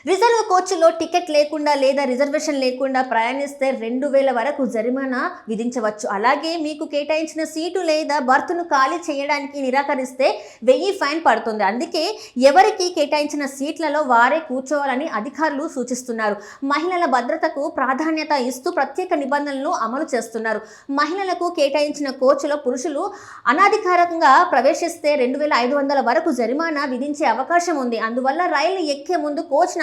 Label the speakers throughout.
Speaker 1: Reserve కోచ్లో ticket లేకుండా లేదా reservation లేకుండా ప్రయాణిస్తే 2000 వరకు జరిమానా విధించవచ్చు. అలాగే మీకు కేటాయించిన సీటు లేదా బర్త్ను ఖాళీ చేయడానికి నిరాకరిస్తే 1000 ఫైన్ పడుతుంది. అందుకే ఎవరికి కేటాయించిన సీట్లలో వారే కూర్చోవాలని అధికారులు సూచిస్తున్నారు. మహిళల భద్రతకు ప్రాధాన్యత ఇస్తూ ప్రత్యేక నిబంధనలను అమలు చేస్తున్నారు. మహిళలకు కేటాయించిన కోచ్లో పురుషులు అనధికారికంగా ప్రవేశిస్తే 2500 వరకు జరిమానా విధించే అవకాశం ఉంది. అందువల్ల రైలు ఎక్కే ముందు కోచ్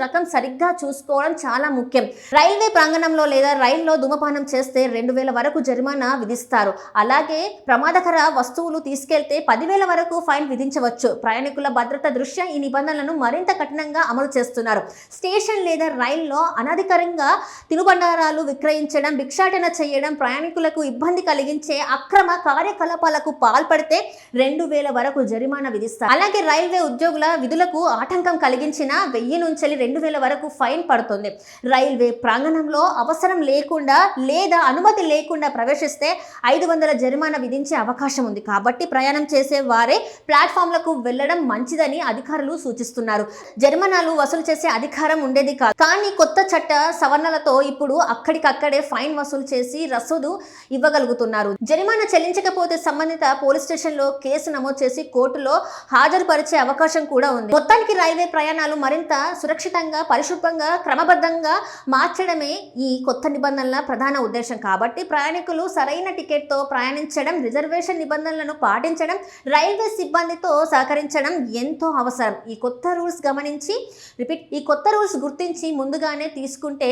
Speaker 1: రకం సరిగ్గా చూసుకోవడం చాలా ముఖ్యం. రైల్వే ప్రాంగణంలో లేదా రైల్లో ధూమపానం చేస్తే 2000 వరకు జరిమానా విధిస్తారు. అలాగే ప్రమాదకర వస్తువులు తీసుకెళ్తే 10,000 వరకు ఫైన్ విధించవచ్చు. ప్రయాణికుల భద్రత దృష్ట్యా ఈ నిబంధనలను మరింత కఠినంగా అమలు చేస్తున్నారు. స్టేషన్ లేదా రైల్లో అనధికారంగా తినుబండారాలు విక్రయించడం, భిక్షాటన చేయడం, ప్రయాణికులకు ఇబ్బంది కలిగించే అక్రమ కార్యకలాపాలకు పాల్పడితే 2000 వరకు జరిమానా విధిస్తారు. అలాగే రైల్వే ఉద్యోగుల విధులకు ఆటంకం కలిగించిన 1000 నుంచి 2000 వరకు ఫైన్ పడుతుంది. రైల్వే ప్రాంగణంలో అవసరం లేకుండా లేదా అనుమతి లేకుండా ప్రవేశిస్తే 500 జరిమానా విధించే అవకాశం ఉంది. కాబట్టి ప్రయాణం చేసే వారే ప్లాట్ఫామ్లకు వెళ్లడం మంచిదని అధికారులు సూచిస్తున్నారు. జరిమానాలు వసూలు చేసే అధికారం ఉండేది కాదు. కానీ కొత్త చట్ట సవరణలతో ఇప్పుడు అక్కడికక్కడే ఫైన్ వసూలు చేసి రసీదు ఇవ్వగలుగుతున్నారు. జరిమానా చెల్లించకపోతే సంబంధిత పోలీస్ స్టేషన్లో కేసు నమోదు చేసి కోర్టులో హాజరుపరిచే అవకాశం కూడా ఉంది. మొత్తానికి రైల్వే ప్రయాణాలు మరింత సురక్షితంగా, పరిశుభ్రంగా, క్రమబద్ధంగా మార్చడమే ఈ కొత్త నిబంధనల ప్రధాన ఉద్దేశం. కాబట్టి ప్రయాణికులు సరైన టికెట్తో ప్రయాణించడం, రిజర్వేషన్ నిబంధనలను పాటించడం, రైల్వే సిబ్బందితో సహకరించడం ఎంతో అవసరం. ఈ కొత్త రూల్స్ గుర్తించి ముందుగానే తీసుకుంటే